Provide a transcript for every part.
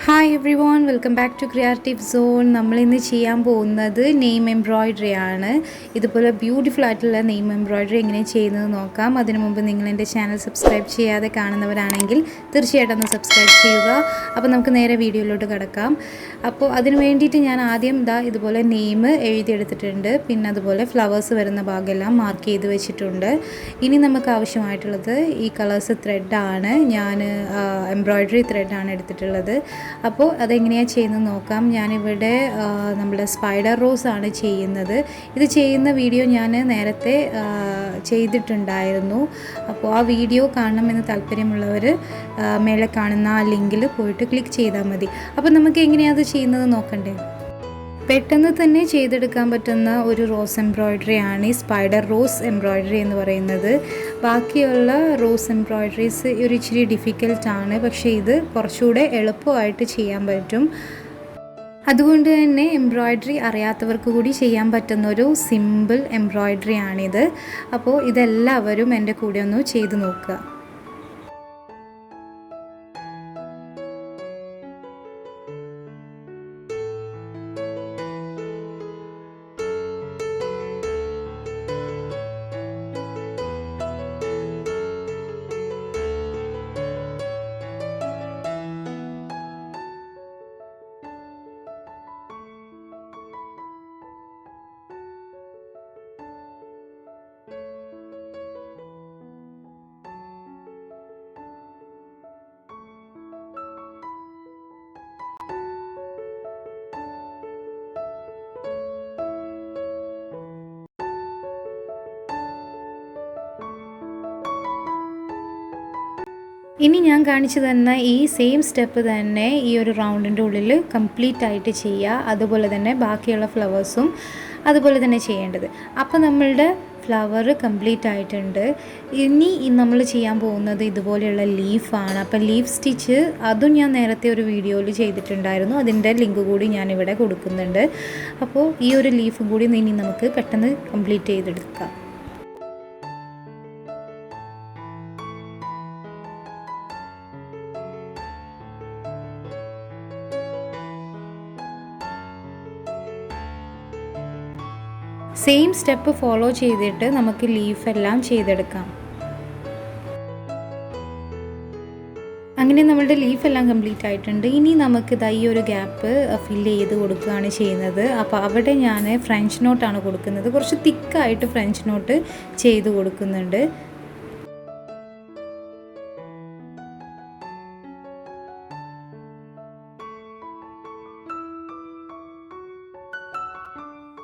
Hi everyone, welcome back to Creative Zone. നമ്മൾ ഇന്ന് ചെയ്യാൻ പോകുന്നത് നെയിം എംബ്രോയിഡറി ആണ്. ഇതുപോലെ ബ്യൂട്ടിഫുൾ ആയിട്ടുള്ള നെയിം എംബ്രോയിഡറി എങ്ങനെ ചെയ്യുന്നത് നോക്കാം. അതിനു മുമ്പ് നിങ്ങൾ എൻ്റെ ചാനൽ സബ്സ്ക്രൈബ് ചെയ്യാതെ കാണുന്നവരാണെങ്കിൽ തീർച്ചയായിട്ടും ഒന്ന് സബ്സ്ക്രൈബ് ചെയ്യുക. അപ്പോൾ നമുക്ക് നേരെ വീഡിയോയിലോട്ട് കിടക്കാം. അപ്പോൾ അതിന് വേണ്ടിയിട്ട് ഞാൻ ആദ്യം ഇതുപോലെ നെയിം എഴുതിയെടുത്തിട്ടുണ്ട്. പിന്നെ അതുപോലെ ഫ്ലവേഴ്സ് വരുന്ന ഭാഗമെല്ലാം മാർക്ക് ചെയ്ത് വെച്ചിട്ടുണ്ട്. ഇനി നമുക്ക് ആവശ്യമായിട്ടുള്ളത് ഈ കളേഴ്സ് ത്രെഡാണ്. ഞാൻ എംബ്രോയിഡറി ത്രെഡാണ് എടുത്തിട്ടുള്ളത്. അപ്പോൾ അതെങ്ങനെയാണ് ചെയ്യുന്നത് നോക്കാം. ഞാനിവിടെ നമ്മുടെ സ്പൈഡർ റോസ് ആണ് ചെയ്യുന്നത്. ഇത് ചെയ്യുന്ന വീഡിയോ ഞാൻ നേരത്തെ ചെയ്തിട്ടുണ്ടായിരുന്നു. അപ്പോൾ ആ വീഡിയോ കാണണമെന്ന് താല്പര്യമുള്ളവർ മേലെ കാണുന്ന ആ ലിങ്കിൽ പോയിട്ട് ക്ലിക്ക് ചെയ്താൽ മതി. അപ്പോൾ നമുക്ക് എങ്ങനെയാണ് അത് ചെയ്യുന്നത് നോക്കണ്ടേ. പെട്ടെന്ന് തന്നെ ചെയ്തെടുക്കാൻ പറ്റുന്ന ഒരു റോസ് എംബ്രോയിഡറി ആണ് ഈ സ്പൈഡർ റോസ് എംബ്രോയിഡറി എന്ന് പറയുന്നത്. ബാക്കിയുള്ള റോസ് എംബ്രോയിഡറീസ് ഒരു ഇച്ചിരി ഡിഫിക്കൽട്ടാണ്, പക്ഷേ ഇത് കുറച്ചുകൂടെ എളുപ്പമായിട്ട് ചെയ്യാൻ പറ്റും. അതുകൊണ്ട് തന്നെ എംബ്രോയിഡറി അറിയാത്തവർക്ക് കൂടി ചെയ്യാൻ പറ്റുന്ന ഒരു സിമ്പിൾ എംബ്രോയിഡറി ആണിത്. അപ്പോൾ ഇതെല്ലാവരും എൻ്റെ കൂടെ ഒന്ന് ചെയ്ത് നോക്കുക. ഇനി ഞാൻ കാണിച്ചു തന്ന ഈ സെയിം സ്റ്റെപ്പ് തന്നെ ഈ ഒരു റൗണ്ടിൻ്റെ ഉള്ളിൽ കംപ്ലീറ്റ് ആയിട്ട് ചെയ്യുക. അതുപോലെ തന്നെ ബാക്കിയുള്ള ഫ്ലവേഴ്സും അതുപോലെ തന്നെ ചെയ്യേണ്ടത്. അപ്പോൾ നമ്മളുടെ ഫ്ലവർ കംപ്ലീറ്റ് ആയിട്ടുണ്ട്. ഇനി നമ്മൾ ചെയ്യാൻ പോകുന്നത് ഇതുപോലെയുള്ള ലീഫാണ്. അപ്പോൾ ലീഫ് സ്റ്റിച്ച് അതും ഞാൻ നേരത്തെ ഒരു വീഡിയോയിൽ ചെയ്തിട്ടുണ്ടായിരുന്നു. അതിൻ്റെ ലിങ്ക് കൂടി ഞാനിവിടെ കൊടുക്കുന്നുണ്ട്. അപ്പോൾ ഈ ഒരു ലീഫും കൂടി ഇനി നമുക്ക് പെട്ടെന്ന് കംപ്ലീറ്റ് ചെയ്തെടുക്കാം. സെയിം സ്റ്റെപ്പ് ഫോളോ ചെയ്തിട്ട് നമുക്ക് ലീഫെല്ലാം ചെയ്തെടുക്കാം. അങ്ങനെ നമ്മളുടെ ലീഫെല്ലാം കംപ്ലീറ്റ് ആയിട്ടുണ്ട്. ഇനി നമുക്ക് ഈ ഒരു ഗ്യാപ്പ് ഫില്ല് ചെയ്ത് കൊടുക്കുകയാണ് ചെയ്യുന്നത്. അപ്പോൾ അവിടെ ഞാൻ ഫ്രഞ്ച് നോട്ടാണ് കൊടുക്കുന്നത്. കുറച്ച് തിക്കായിട്ട് ഫ്രഞ്ച് നോട്ട് ചെയ്ത് കൊടുക്കുന്നുണ്ട്.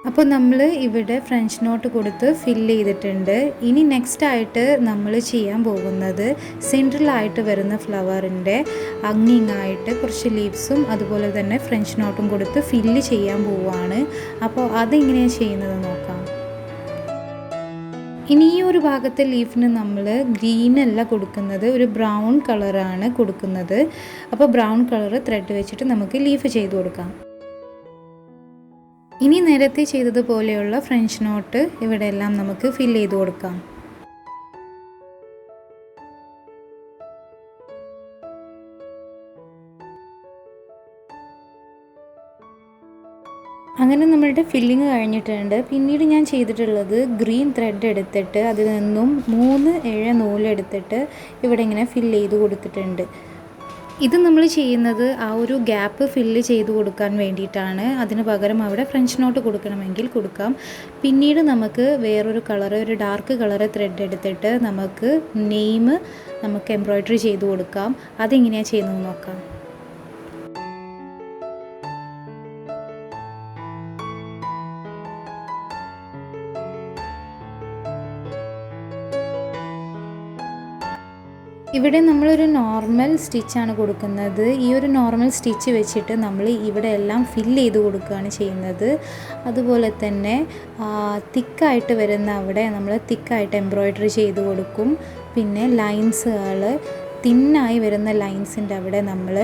അപ്പോൾ നമ്മൾ ഇവിടെ ഫ്രഞ്ച് നോട്ട് കൊടുത്ത് ഫില്ല് ചെയ്തിട്ടുണ്ട്. ഇനി നെക്സ്റ്റ് ആയിട്ട് നമ്മൾ ചെയ്യാൻ പോകുന്നത് സെൻട്രലായിട്ട് വരുന്ന ഫ്ലവറിൻ്റെ അങ്ങിങ്ങായിട്ട് കുറച്ച് ലീവ്സും അതുപോലെ തന്നെ ഫ്രഞ്ച് നോട്ടും കൊടുത്ത് ഫില്ല് ചെയ്യാൻ പോവുകയാണ്. അപ്പോൾ അതെങ്ങനെയാണ് ചെയ്യുന്നത് നോക്കാം. ഇനി ഈ ഒരു ഭാഗത്തെ ലീഫിന് നമ്മൾ ഗ്രീനല്ല കൊടുക്കുന്നത്, ഒരു ബ്രൗൺ കളറാണ് കൊടുക്കുന്നത്. അപ്പോൾ ബ്രൗൺ കളർ ത്രെഡ് വെച്ചിട്ട് നമുക്ക് ലീഫ് ചെയ്ത് കൊടുക്കാം. ഇനി നേരത്തെ ചെയ്തതുപോലെയുള്ള ഫ്രഞ്ച് നോട്ട് ഇവിടെ എല്ലാം നമുക്ക് ഫില്ല് ചെയ്ത് കൊടുക്കാം. അങ്ങനെ നമ്മളുടെ ഫില്ലിങ് കഴിഞ്ഞിട്ടുണ്ട്. പിന്നീട് ഞാൻ ചെയ്തിട്ടുള്ളത് ഗ്രീൻ ത്രെഡ് എടുത്തിട്ട് അതിൽ നിന്നും 3 ഇഴ നൂലെടുത്തിട്ട് ഇവിടെ ഇങ്ങനെ ഫില്ല് ചെയ്ത് കൊടുത്തിട്ടുണ്ട്. ഇത് നമ്മൾ ചെയ്യുന്നത് ആ ഒരു ഗ്യാപ്പ് ഫില്ല് ചെയ്ത് കൊടുക്കാൻ വേണ്ടിയിട്ടാണ്. അതിന് പകരം അവിടെ ഫ്രഞ്ച് നോട്ട് കൊടുക്കണമെങ്കിൽ കൊടുക്കാം. പിന്നീട് നമുക്ക് വേറൊരു കളറ്, ഒരു ഡാർക്ക് കളറ് ത്രെഡ് എടുത്തിട്ട് നമുക്ക് നെയിം നമുക്ക് എംബ്രോയിഡറി ചെയ്ത് കൊടുക്കാം. അതെങ്ങനെയാണ് ചെയ്യുന്നത് നോക്കാം. ഇവിടെ നമ്മളൊരു നോർമൽ സ്റ്റിച്ചാണ് കൊടുക്കുന്നത്. ഈ ഒരു നോർമൽ സ്റ്റിച്ച് വെച്ചിട്ട് നമ്മൾ ഇവിടെ എല്ലാം ഫില്ല് ചെയ്ത് കൊടുക്കുകയാണ് ചെയ്യുന്നത്. അതുപോലെ തന്നെ തിക്കായിട്ട് വരുന്ന അവിടെ നമ്മൾ തിക്കായിട്ട് എംബ്രോയിഡറി ചെയ്ത് കൊടുക്കും. പിന്നെ ലൈൻസുകൾ തിന്നായി വരുന്ന ലൈൻസിൻ്റെ അവിടെ നമ്മൾ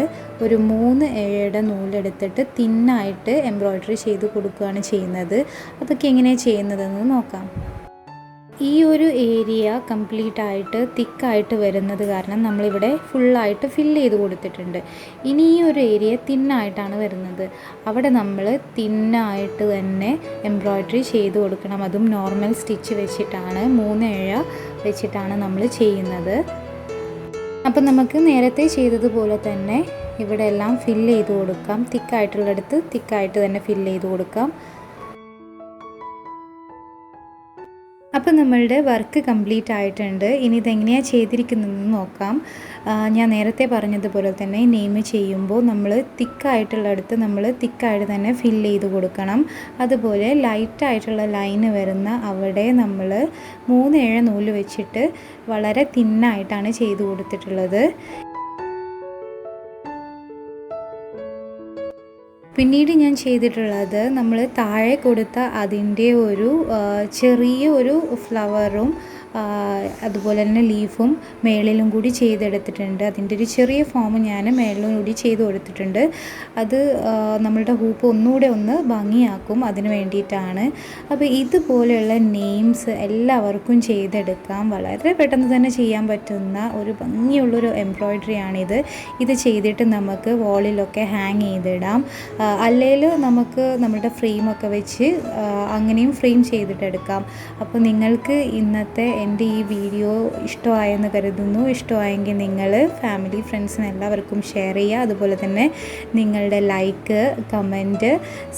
ഒരു 3 ഇഴയുടെ നൂലെടുത്തിട്ട് തിന്നായിട്ട് എംബ്രോയിഡറി ചെയ്ത് കൊടുക്കുകയാണ് ചെയ്യുന്നത്. അതൊക്കെ എങ്ങനെയാണ് ചെയ്യുന്നതെന്ന് നോക്കാം. ഈ ഒരു ഏരിയ കംപ്ലീറ്റ് ആയിട്ട് തിക്കായിട്ട് വരുന്നത് കാരണം നമ്മളിവിടെ ഫുള്ളായിട്ട് ഫില്ല് ചെയ്ത് കൊടുത്തിട്ടുണ്ട്. ഇനി ഈ ഒരു ഏരിയ തിന്നായിട്ടാണ് വരുന്നത്. അവിടെ നമ്മൾ തിന്നായിട്ട് തന്നെ എംബ്രോയ്ഡറി ചെയ്ത് കൊടുക്കണം. അതും നോർമൽ സ്റ്റിച്ച് വെച്ചിട്ടാണ്, 3 ഇഴ വെച്ചിട്ടാണ് നമ്മൾ ചെയ്യുന്നത്. അപ്പം നമുക്ക് നേരത്തെ ചെയ്തതുപോലെ തന്നെ ഇവിടെ എല്ലാം ഫില്ല് ചെയ്ത് കൊടുക്കാം. തിക്കായിട്ടുള്ളിടത്ത് തിക്കായിട്ട് തന്നെ ഫില്ല് ചെയ്ത് കൊടുക്കാം. അപ്പോൾ നമ്മളുടെ വർക്ക് കംപ്ലീറ്റ് ആയിട്ടുണ്ട്. ഇനി ഇതെങ്ങനെയാണ് ചെയ്തിരിക്കുന്നതെന്ന് നോക്കാം. ഞാൻ നേരത്തെ പറഞ്ഞതുപോലെ തന്നെ നെയിം ചെയ്യുമ്പോൾ നമ്മൾ തിക്കായിട്ടുള്ളിടത്ത് നമ്മൾ തിക്കായിട്ട് തന്നെ ഫില്ല് ചെയ്ത് കൊടുക്കണം. അതുപോലെ ലൈറ്റായിട്ടുള്ള ലൈന് വരുന്ന അവിടെ നമ്മൾ 3 ഇഴ നൂല് വെച്ചിട്ട് വളരെ തിന്നായിട്ടാണ് ചെയ്ത് കൊടുത്തിട്ടുള്ളത്. പിന്നീട് ഞാൻ ചെയ്തിട്ടുള്ളത് നമ്മൾ താഴെ കൊടുത്ത അതിൻ്റെ ഒരു ചെറിയ ഒരു ഫ്ലവറും അതുപോലെ തന്നെ ലീഫും മേളിലും കൂടി ചെയ്തെടുത്തിട്ടുണ്ട്. അതിൻ്റെ ഒരു ചെറിയ ഫോം ഞാൻ മേളിലും കൂടി ചെയ്ത് കൊടുത്തിട്ടുണ്ട്. അത് നമ്മളുടെ ഹൂപ്പ് ഒന്നുകൂടെ ഒന്ന് ഭംഗിയാക്കും, അതിന് വേണ്ടിയിട്ടാണ്. അപ്പോൾ ഇതുപോലെയുള്ള നെയിംസ് എല്ലാവർക്കും ചെയ്തെടുക്കാം. വളരെ പെട്ടെന്ന് തന്നെ ചെയ്യാൻ പറ്റുന്ന ഒരു ഭംഗിയുള്ളൊരു എംബ്രോയ്ഡറിയാണിത്. ഇത് ചെയ്തിട്ട് നമുക്ക് വാളിലൊക്കെ ഹാങ് ചെയ്തിടാം. അല്ലെങ്കിൽ നമുക്ക് നമ്മുടെ ഫ്രെയിമൊക്കെ വെച്ച് അങ്ങനെയും ഫ്രെയിം ചെയ്തിട്ടെടുക്കാം. അപ്പോൾ നിങ്ങൾക്ക് ഇന്നത്തെ എൻ്റെ ഈ വീഡിയോ ഇഷ്ടമായെന്ന് കരുതുന്നു. ഇഷ്ടമായെങ്കിൽ നിങ്ങൾ ഫാമിലി ഫ്രണ്ട്സിന് എല്ലാവർക്കും ഷെയർ ചെയ്യുക. അതുപോലെ തന്നെ നിങ്ങളുടെ ലൈക്ക്, കമൻറ്റ്,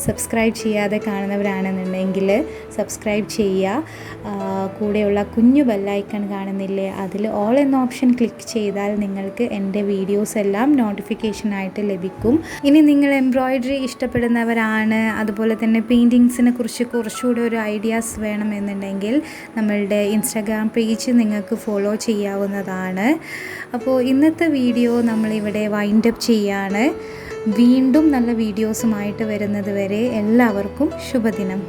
സബ്സ്ക്രൈബ് ചെയ്യാതെ കാണുന്നവരാണെന്നുണ്ടെങ്കിൽ സബ്സ്ക്രൈബ് ചെയ്യുക. കൂടെയുള്ള കുഞ്ഞു ബെല്ലൈക്കൺ കാണുന്നില്ലേ, അതിൽ ഓൾ എന്ന ഓപ്ഷൻ ക്ലിക്ക് ചെയ്താൽ നിങ്ങൾക്ക് എൻ്റെ വീഡിയോസ് എല്ലാം നോട്ടിഫിക്കേഷനായിട്ട് ലഭിക്കും. ഇനി നിങ്ങൾ എംബ്രോയ്ഡറി ഇഷ്ടപ്പെടുന്നവരാണ്, അതുപോലെ തന്നെ പെയിൻറ്റിങ്സിനെ കുറിച്ച് കുറച്ചുകൂടെ ഒരു ഐഡിയാസ് വേണമെന്നുണ്ടെങ്കിൽ നമ്മളുടെ ഇൻസ്റ്റാഗ്രാം പേജ് നിങ്ങൾക്ക് ഫോളോ ചെയ്യാവുന്നതാണ്. അപ്പോൾ ഇന്നത്തെ വീഡിയോ നമ്മളിവിടെ വൈൻഡപ്പ് ചെയ്യാണ്. വീണ്ടും നല്ല വീഡിയോസുമായിട്ട് വരുന്നത് വരെ എല്ലാവർക്കും ശുഭദിനം.